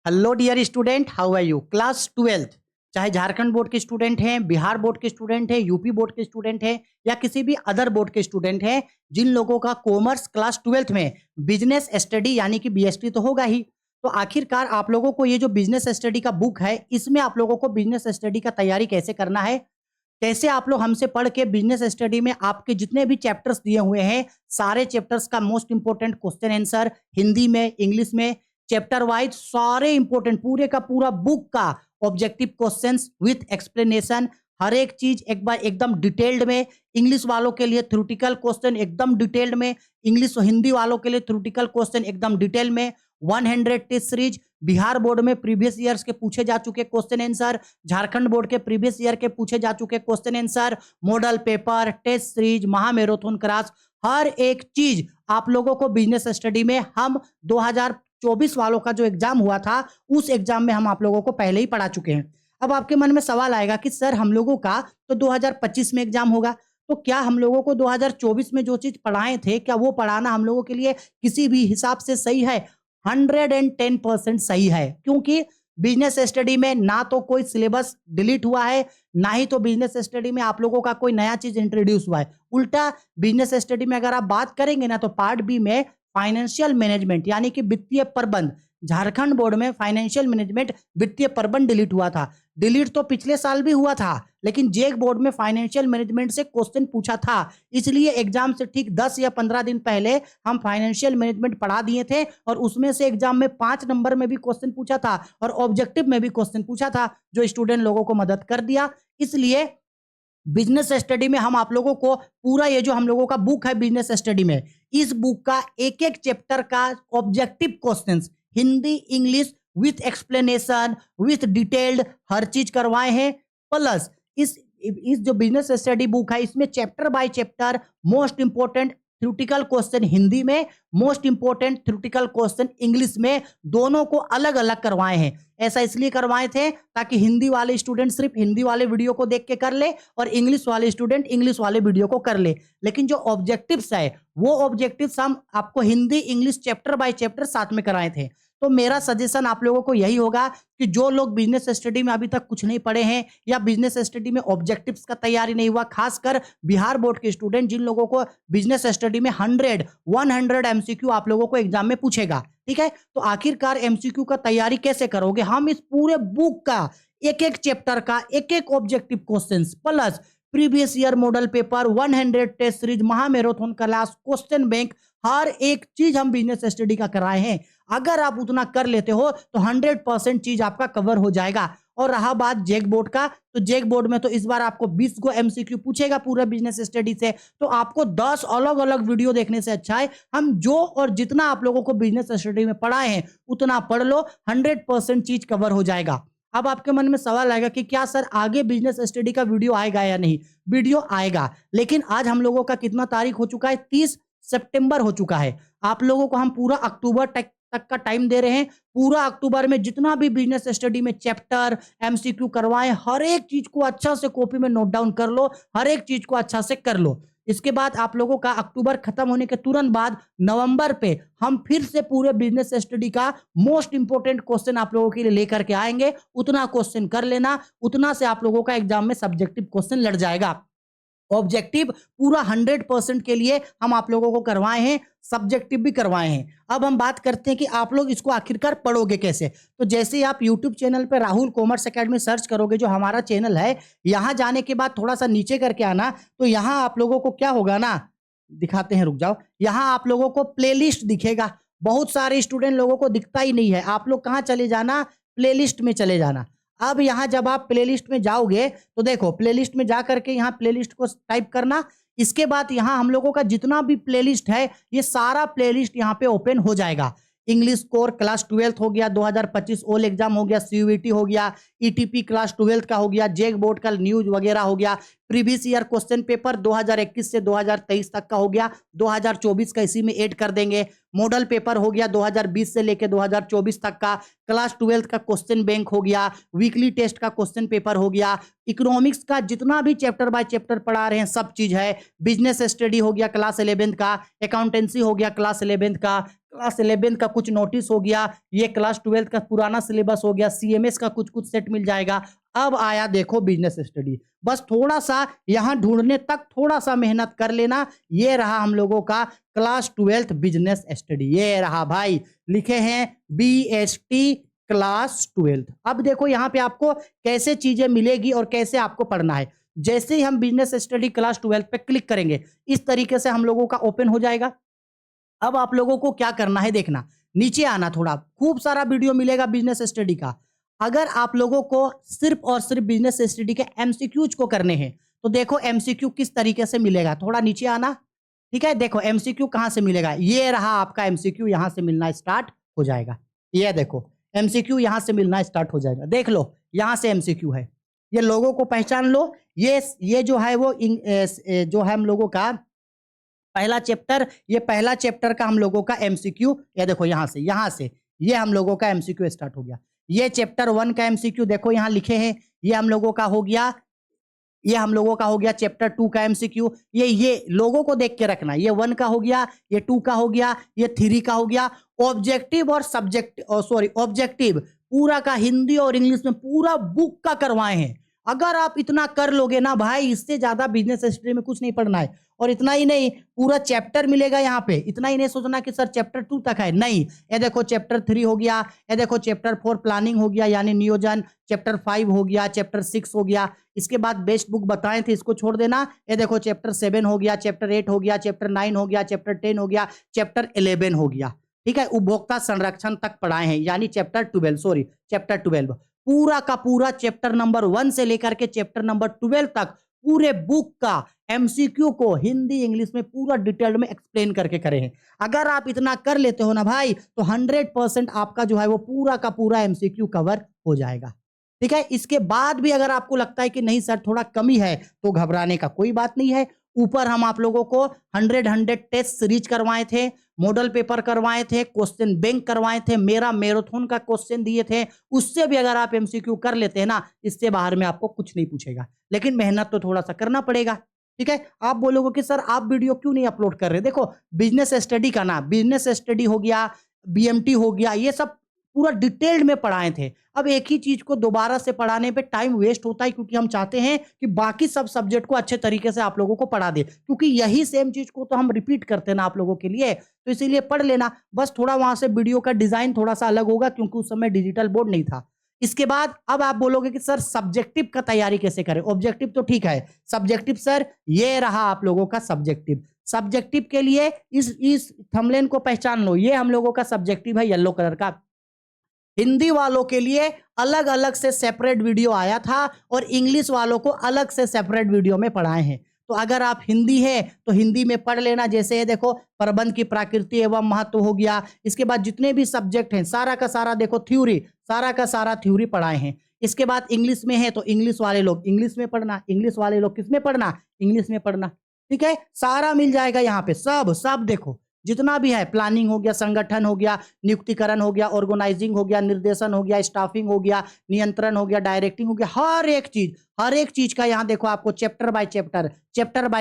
Hello dear student, how are you? Class 12 चाहे Jharkhand board के student हैं, बिहार बोर्ड के स्टूडेंट हैं, यूपी बोर्ड के स्टूडेंट हैं या किसी भी अदर बोर्ड के स्टूडेंट हैं, जिन लोगों का कॉमर्स क्लास 12 में बिजनेस स्टडी यानी कि बीएसटी तो होगा ही। तो आखिरकार आप लोगों को ये जो बिजनेस स्टडी का बुक है, इसमें आप लोगों को बिजनेस स्टडी का तैयारी कैसे करना है, कैसे आप लोग हमसे पढ़ के बिजनेस स्टडी में आपके जितने भी चैप्टर्स दिए हुए हैं, सारे चैप्टर्स का most important question answer Hindi में, इंग्लिश में, चैप्टर वाइज सारे इंपोर्टेंट पूरे का पूरा बुक का ऑब्जेक्टिव क्वेश्चंस विथ एक्सप्लेनेशन, हर एक चीज एक बार एकदम डिटेल्ड में। इंग्लिश वालों के लिए थ्योरेटिकल क्वेश्चन एकदम डिटेल्ड में, इंग्लिश और हिंदी वालों के लिए थ्योरेटिकल क्वेश्चन एकदम डिटेल में। 100 टेस्ट सीरीज, बिहार बोर्ड में प्रीवियस ईयर्स के पूछे जा चुके क्वेश्चन आंसर, झारखंड बोर्ड के प्रीवियस ईयर के पूछे जा चुके question answer, model paper, test series, महामैराथन क्लास, हर एक चीज आप लोगों को बिजनेस स्टडी में हम 2024 वालों का जो एग्जाम हुआ था, उस एग्जाम में हम आप लोगों को पहले ही पढ़ा चुके हैं। अब आपके मन में सवाल आएगा कि सर हम लोगों का तो 2025 में एग्जाम होगा, तो क्या हम लोगों को 2024 में जो चीज पढ़ाए थे, क्या वो पढ़ाना हम लोगों के लिए किसी भी हिसाब से सही है? 110% सही है, क्योंकि बिजनेस स्टडी में ना तो कोई सिलेबस डिलीट हुआ है, ना ही तो बिजनेस स्टडी में आप लोगों का कोई नया चीज इंट्रोड्यूस हुआ है। उल्टा बिजनेस स्टडी में अगर आप बात करेंगे ना, तो पार्ट बी में फाइनेंशियल मैनेजमेंट यानी कि वित्तीय प्रबंध, झारखंड बोर्ड में फाइनेंशियल मैनेजमेंट वित्तीय प्रबंध डिलीट हुआ था। डिलीट तो पिछले साल भी हुआ था, लेकिन जेक बोर्ड में फाइनेंशियल मैनेजमेंट से क्वेश्चन पूछा था, इसलिए एग्जाम से ठीक 10 या 15 दिन पहले हम फाइनेंशियल मैनेजमेंट पढ़ा दिए थे, और उसमें से एग्जाम में 5 नंबर में भी क्वेश्चन पूछा था और ऑब्जेक्टिव में भी क्वेश्चन पूछा था, जो स्टूडेंट लोगों को मदद कर दिया। इसलिए बिजनेस स्टडी में हम आप लोगों को पूरा ये जो हम लोगों का बुक है बिजनेस स्टडी में, इस बुक का एक एक चैप्टर का objective questions Hindi English with explanation with detailed हर चीज करवाए हैं। प्लस इस जो बिजनेस स्टडी बुक है, इसमें chapter by chapter most important theoretical question Hindi में, most important theoretical question English में, दोनों को अलग अलग करवाए हैं। ऐसा इसलिए करवाए थे ताकि हिंदी वाले स्टूडेंट सिर्फ हिंदी वाले वीडियो को देख के कर ले और इंग्लिश वाले स्टूडेंट इंग्लिश वाले वीडियो को कर ले, लेकिन जो ऑब्जेक्टिव्स है वो ऑब्जेक्टिव्स हम आपको Hindi English chapter by chapter साथ में कराए थे। तो मेरा सजेशन आप लोगों को यही होगा कि जो लोग बिजनेस स्टडी में अभी तक कुछ नहीं पढ़े हैं या बिजनेस स्टडी में ऑब्जेक्टिव्स का तैयारी नहीं हुआ, खासकर बिहार बोर्ड के स्टूडेंट जिन लोगों को बिजनेस स्टडी में 100 एमसीक्यू आप लोगों को एग्जाम में पूछेगा, ठीक है, तो आखिरकार एमसीक्यू का तैयारी कैसे करोगे? हम इस पूरे बुक का एक एक चैप्टर का एक एक objective questions plus previous year model paper, 100 test series, महामैराथन क्लास, क्वेश्चन बैंक, हर एक चीज हम बिजनेस स्टडी का कराए हैं। अगर आप उतना कर लेते हो तो 100% चीज आपका कवर हो जाएगा। और रहा बात जेक बोर्ड का, तो जेक बोर्ड में तो इस बार आपको 20 को एमसीक्यू पूछेगा पूरा बिजनेस स्टडी से, तो आपको 10 अलग अलग वीडियो देखने से अच्छा है हम जो और जितना आप लोगों को बिजनेस स्टडी में पढ़ाए हैं उतना पढ़ लो, 100% चीज कवर हो जाएगा। अब आपके मन में सवाल आएगा कि क्या सर आगे बिजनेस स्टडी का वीडियो आएगा या नहीं? वीडियो आएगा, लेकिन आज हम लोगों का कितना तारीख हो चुका है? 30 सितंबर हो चुका है। आप लोगों को हम पूरा अक्टूबर तक का टाइम दे रहे हैं। पूरा अक्टूबर में जितना भी बिजनेस स्टडी में चैप्टर एमसीक्यू करवाएं, हर एक चीज को अच्छा से कॉपी में नोट डाउन कर लो, हर एक चीज को अच्छा से कर लो। इसके बाद आप लोगों का अक्टूबर खत्म होने के तुरंत बाद नवंबर पे हम फिर से पूरे बिजनेस स्टडी का मोस्ट इंपोर्टेंट क्वेश्चन आप लोगों के लिए लेकर के आएंगे। उतना क्वेश्चन कर लेना, उतना से आप लोगों का एग्जाम में सब्जेक्टिव क्वेश्चन लड़ जाएगा। ऑब्जेक्टिव पूरा 100% के लिए हम आप लोगों को करवाए हैं, सब्जेक्टिव भी करवाए हैं। अब हम बात करते हैं कि आप लोग इसको आखिरकार पढ़ोगे कैसे। तो जैसे ही आप YouTube चैनल पे राहुल कॉमर्स एकेडमी सर्च करोगे, जो हमारा चैनल है, यहाँ जाने के बाद थोड़ा सा नीचे करके आना, तो यहाँ आप लोगों को क्या होगा ना, दिखाते हैं, रुक जाओ, यहाँ आप लोगों को प्लेलिस्ट दिखेगा। बहुत सारे स्टूडेंट लोगों को दिखता ही नहीं है, आप लोग कहाँ चले जाना, प्लेलिस्ट में चले जाना। अब यहाँ जब आप प्लेलिस्ट में जाओगे तो देखो, प्लेलिस्ट में जा करके यहाँ प्लेलिस्ट को टाइप करना। इसके बाद यहाँ हम लोगों का जितना भी प्लेलिस्ट है, ये सारा प्लेलिस्ट यहाँ पे ओपन हो जाएगा। इंग्लिश कोर क्लास 12 हो गया, 2025 ओल एग्जाम हो गया, सीयूईटी हो गया, ईटीपी क्लास 12 का हो गया, जेक बोर्ड का न्यूज वगैरह हो गया, प्रीवियस ईयर क्वेश्चन पेपर 2021 से 2023 तक का हो गया, 2024 का इसी में ऐड कर देंगे। मॉडल पेपर हो गया 2020 से लेके 2024 तक का। क्लास 12 का क्वेश्चन बैंक हो गया, वीकली टेस्ट का क्वेश्चन पेपर हो गया, इकोनॉमिक्स का जितना भी चैप्टर बाय चैप्टर पढ़ा रहे हैं सब चीज है। बिजनेस स्टडी हो गया क्लास 11 का, अकाउंटेंसी हो गया क्लास 11 का, क्लास 11 का कुछ नोटिस हो गया, ये क्लास 12 का पुराना सिलेबस हो गया, सीएमएस का कुछ कुछ सेट मिल जाएगा। अब आया देखो बिजनेस स्टडी, बस थोड़ा सा यहां ढूंढने तक थोड़ा सा मेहनत कर लेना। ये रहा हम लोगों का क्लास 12 बिजनेस स्टडी, ये रहा भाई, लिखे हैं बीएसटी क्लास 12। अब देखो यहां पे आपको कैसे चीजें मिलेगी और कैसे आपको पढ़ना है। जैसे ही हम बिजनेस स्टडी क्लास 12 पे क्लिक करेंगे इस तरीके से हम लोगों का ओपन हो जाएगा। अब आप लोगों को क्या करना है देखना, नीचे आना, थोड़ा खूब सारा वीडियो मिलेगा बिजनेस स्टडी का। अगर आप लोगों को सिर्फ और सिर्फ बिजनेस स्टडी के एमसीक्यूज को करने हैं तो देखो एमसीक्यू किस तरीके से मिलेगा, थोड़ा नीचे आना, ठीक है। देखो एमसीक्यू कहां से मिलेगा, ये रहा आपका एमसीक्यू, यहां से मिलना स्टार्ट हो जाएगा। ये देखो एमसीक्यू यहां से मिलना स्टार्ट हो जाएगा, देख लो यहां से एमसीक्यू है। ये लोगों को पहचान लो, ये जो है वो जो है हम लोगों का पहला चैप्टर, ये पहला चैप्टर का हम लोगों का एमसीक्यू, ये देखो यहां से ये हम लोगों का एमसीक्यू स्टार्ट हो गया। ये चैप्टर 1 का एमसीक्यू देखो यहां लिखे हैं, ये हम लोगों का हो गया, ये हम लोगों का हो गया चैप्टर 2 का एमसीक्यू। ये लोगों को देख के रखना, ये 1 का हो गया, ये 2 का हो गया, ये 3 का हो गया। ऑब्जेक्टिव और ऑब्जेक्टिव पूरा का हिंदी और इंग्लिश में पूरा बुक का करवाए हैं। अगर आप इतना कर लोगे ना भाई, इससे ज्यादा बिजनेस हिस्ट्री में कुछ नहीं पढ़ना है। और इतना ही नहीं, पूरा चैप्टर मिलेगा यहाँ पे। इतना ही नहीं सोचना कि सर चैप्टर 2 तक है, नहीं, ये देखो चैप्टर 3 हो गया, ये देखो चैप्टर 4 प्लानिंग हो गया यानी नियोजन, चैप्टर 5 हो गया, चैप्टर 6 हो गया। इसके बाद बेस्ट बुक बताए थे, इसको छोड़ देना। ये देखो चैप्टर 7 हो गया, चैप्टर 8 हो गया, चैप्टर 9 हो गया, चैप्टर 10 हो गया, चैप्टर 11 हो गया, ठीक है। उपभोक्ता संरक्षण तक पढ़ाए हैं यानी चैप्टर 12 पूरा का पूरा चैप्टर नंबर 1 से लेकर के चैप्टर नंबर 12 तक पूरे बुक का एमसीक्यू को हिंदी इंग्लिश में पूरा डिटेल में एक्सप्लेन करके करे हैं। अगर आप इतना कर लेते हो ना भाई तो 100% आपका जो है वो पूरा का पूरा एमसीक्यू कवर हो जाएगा, ठीक है। इसके बाद भी अगर आपको लगता है कि नहीं सर थोड़ा कमी है तो घबराने का कोई बात नहीं है। ऊपर हम आप लोगों को 100 टेस्ट सीरीज करवाए थे, मॉडल पेपर करवाए थे, क्वेश्चन बैंक करवाए थे, मेरा मैराथन का क्वेश्चन दिए थे। उससे भी अगर आप एमसीक्यू कर लेते हैं ना, इससे बाहर में आपको कुछ नहीं पूछेगा, लेकिन मेहनत तो थोड़ा सा करना पड़ेगा, ठीक है। आप बोलोगे कि सर आप वीडियो क्यों नहीं अपलोड कर रहे, देखो बिजनेस स्टडी का ना, बिजनेस स्टडी हो गया, बीएमटी हो गया, ये सब पूरा डिटेल्ड में पढ़ाए थे। अब एक ही चीज को दोबारा से पढ़ाने पे टाइम वेस्ट होता है, क्योंकि हम चाहते हैं कि बाकी सब सब्जेक्ट को अच्छे तरीके से आप लोगों को पढ़ा दे, क्योंकि यही सेम चीज को तो हम रिपीट करते हैं ना आप लोगों के लिए, तो इसीलिए पढ़ लेना। बस थोड़ा वहां से वीडियो का डिजाइन थोड़ा सा अलग होगा, क्योंकि उस समय डिजिटल बोर्ड नहीं था। इसके बाद अब आप बोलोगे कि सर सब्जेक्टिव का तैयारी कैसे करें, ऑब्जेक्टिव तो ठीक है, सब्जेक्टिव सर ये रहा आप लोगों का सब्जेक्टिव। सब्जेक्टिव के लिए इस थंबनेल को पहचान लो, ये हम लोगों का सब्जेक्टिव है येलो कलर का। हिंदी वालों के लिए अलग अलग से सेपरेट वीडियो आया था और इंग्लिश वालों को अलग से सेपरेट वीडियो में पढ़ाए हैं। तो अगर आप हिंदी है तो हिंदी में पढ़ लेना, जैसे ये देखो प्रबंध की प्रकृति एवं महत्व हो गया। इसके बाद जितने भी सब्जेक्ट हैं सारा का सारा देखो थ्योरी, सारा का सारा थ्योरी पढ़ाए हैं। इसके बाद इंग्लिश में है तो इंग्लिश वाले लोग इंग्लिश में पढ़ना, इंग्लिश वाले लोग किस में पढ़ना, इंग्लिश में पढ़ना, ठीक है। सारा मिल जाएगा यहाँ पे, सब सब देखो जितना भी है, प्लानिंग हो गया, संगठन हो गया, नियुक्तिकरण हो गया, ऑर्गेनाइजिंग हो गया, निर्देशन हो गया, स्टाफिंग हो गया, नियंत्रण हो गया, डायरेक्टिंग हो गया, हर एक चीज का यहाँ देखो आपको चैप्टर बाय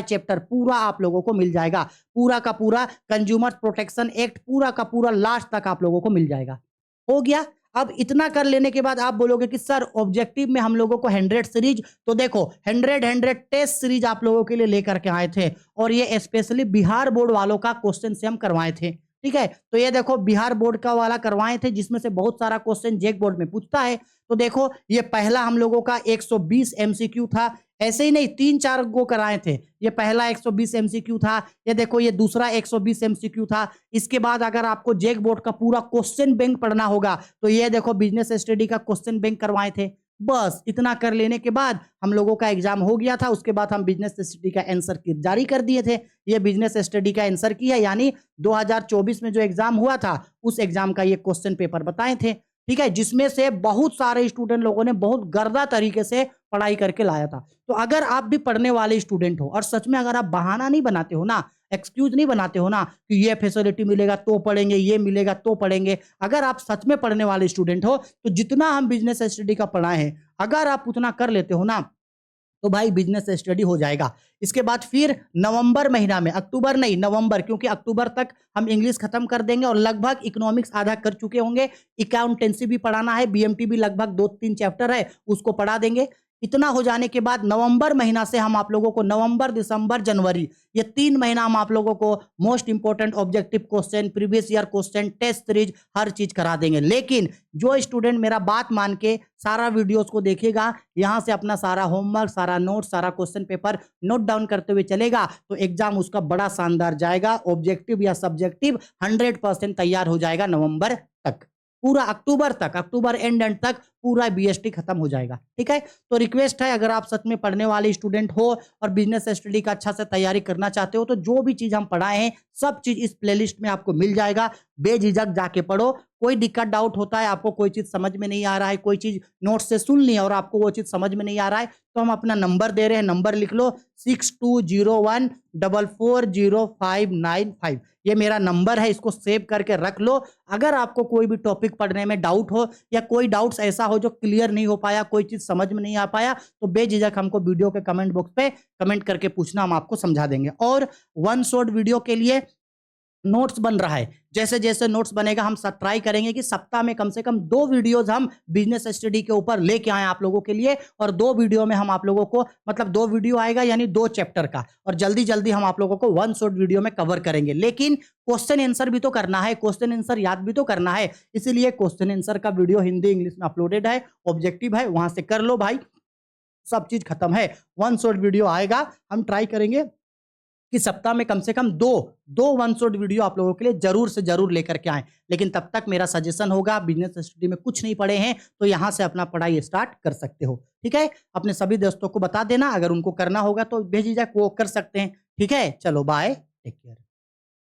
चैप्टर पूरा आप लोगों को मिल जाएगा। पूरा का पूरा कंज्यूमर प्रोटेक्शन एक्ट पूरा का पूरा लास्ट तक आप लोगों को मिल जाएगा। हो गया। अब इतना कर लेने के बाद आप बोलोगे कि सर ऑब्जेक्टिव में हम लोगों को 100 सीरीज, तो देखो 100 टेस्ट सीरीज आप लोगों के लिए लेकर के आए थे, और ये स्पेशली बिहार बोर्ड वालों का क्वेश्चन से हम करवाए थे, ठीक है। तो ये देखो बिहार बोर्ड का वाला करवाए थे, जिसमें से बहुत सारा क्वेश्चन जेक बोर्ड में पूछता है। तो देखो ये पहला हम लोगों का 120 एमसीक्यू था, ऐसे ही नहीं 3-4 गो कराए थे। ये पहला 120 एमसीक्यू था, ये देखो ये दूसरा 120 एमसीक्यू था। इसके बाद अगर आपको जेक बोर्ड का पूरा क्वेश्चन बैंक पढ़ना होगा तो ये देखो बिजनेस स्टडी का क्वेश्चन बैंक करवाए थे। बस इतना कर लेने के बाद हम लोगों का एग्जाम हो गया था। उसके बाद हम बिजनेस स्टडी का आंसर की जारी कर दिए थे। ये बिजनेस स्टडी का आंसर की है, यानी 2024 में जो एग्जाम हुआ था उस एग्जाम का ये क्वेश्चन पेपर बताए थे, ठीक है, जिसमें से बहुत सारे स्टूडेंट लोगों ने बहुत गर्दा तरीके से पढ़ाई करके लाया था। तो अगर आप भी पढ़ने वाले स्टूडेंट हो और सच में अगर आप बहाना नहीं बनाते हो ना, एक्सक्यूज नहीं बनाते हो ना कि ये फैसिलिटी मिलेगा तो पढ़ेंगे, ये मिलेगा तो पढ़ेंगे, अगर आप सच में पढ़ने वाले स्टूडेंट हो तो जितना हम बिजनेस स्टडी का पढ़ाए हैं अगर आप उतना कर लेते हो ना तो भाई बिजनेस स्टडी हो जाएगा। इसके बाद फिर नवंबर महीना में, अक्टूबर नहीं नवंबर, क्योंकि अक्टूबर तक हम इंग्लिश खत्म कर देंगे और लगभग इकोनॉमिक्स आधा कर चुके होंगे, अकाउंटेंसी भी पढ़ाना है, बीएमटी भी लगभग 2-3 चैप्टर है उसको पढ़ा देंगे। इतना हो जाने के बाद नवंबर महीना से हम आप लोगों को नवंबर, दिसंबर, जनवरी, ये 3 महीना हम आप लोगों को most important objective question, previous year question, test series हर चीज करा देंगे। लेकिन जो स्टूडेंट मेरा बात मान के सारा वीडियोस को देखेगा, यहां से अपना सारा होमवर्क, सारा नोट, सारा क्वेश्चन पेपर नोट डाउन करते हुए चलेगा तो एग्जाम उसका बड़ा शानदार जाएगा। ऑब्जेक्टिव या सब्जेक्टिव 100% तैयार हो जाएगा नवंबर तक, पूरा अक्टूबर तक, अक्टूबर एंड तक पूरा बीएसटी खत्म हो जाएगा। ठीक है, तो रिक्वेस्ट है अगर आप सच में पढ़ने वाले स्टूडेंट हो और बिजनेस स्टडी का अच्छा से तैयारी करना चाहते हो तो जो भी चीज हम पढ़ाए हैं सब चीज इस प्लेलिस्ट में आपको मिल जाएगा। बेझिझक जाके पढ़ो। कोई दिक्कत डाउट होता है, आपको कोई चीज समझ में नहीं आ रहा है, कोई चीज नोट से सुन ली और आपको वो चीज समझ में नहीं आ रहा है तो हम अपना नंबर दे रहे हैं, नंबर लिख लो 6201440595। ये मेरा नंबर है, इसको सेव करके रख लो। अगर आपको कोई भी टॉपिक पढ़ने में डाउट हो या कोई डाउट्स ऐसा हो जो क्लियर नहीं हो पाया, कोई चीज समझ में नहीं आ पाया तो बेझिझक हमको वीडियो के कमेंट बॉक्स पे कमेंट करके पूछना, हम आपको समझा देंगे। और वन शॉट वीडियो के लिए नोट्स बन रहा है, जैसे जैसे नोट्स बनेगा हम सब ट्राई करेंगे कि सप्ताह में कम से कम 2 वीडियोस हम बिजनेस स्टडी के ऊपर लेके आए आप लोगों के लिए। और 2 वीडियो में हम आप लोगों को, मतलब 2 वीडियो आएगा यानी 2 चैप्टर का, और जल्दी जल्दी हम आप लोगों को वन शॉट वीडियो में कवर करेंगे। लेकिन क्वेश्चन आंसर भी तो करना है, क्वेश्चन आंसर याद भी तो करना है, इसीलिए क्वेश्चन आंसर का वीडियो हिंदी इंग्लिश में अपलोडेड है, ऑब्जेक्टिव है, वहां से कर लो भाई, सब चीज खत्म है। वन शॉट वीडियो आएगा, हम ट्राई करेंगे कि सप्ताह में कम से कम दो वन शॉट वीडियो आप लोगों के लिए जरूर से जरूर लेकर के आए। लेकिन तब तक मेरा सजेशन होगा, बिजनेस स्टडी में कुछ नहीं पढ़े हैं तो यहां से अपना पढ़ाई स्टार्ट कर सकते हो। ठीक है, अपने सभी दोस्तों को बता देना, अगर उनको करना होगा तो बेझिझक वो कर सकते हैं। ठीक है, चलो बाय, टेक केयर।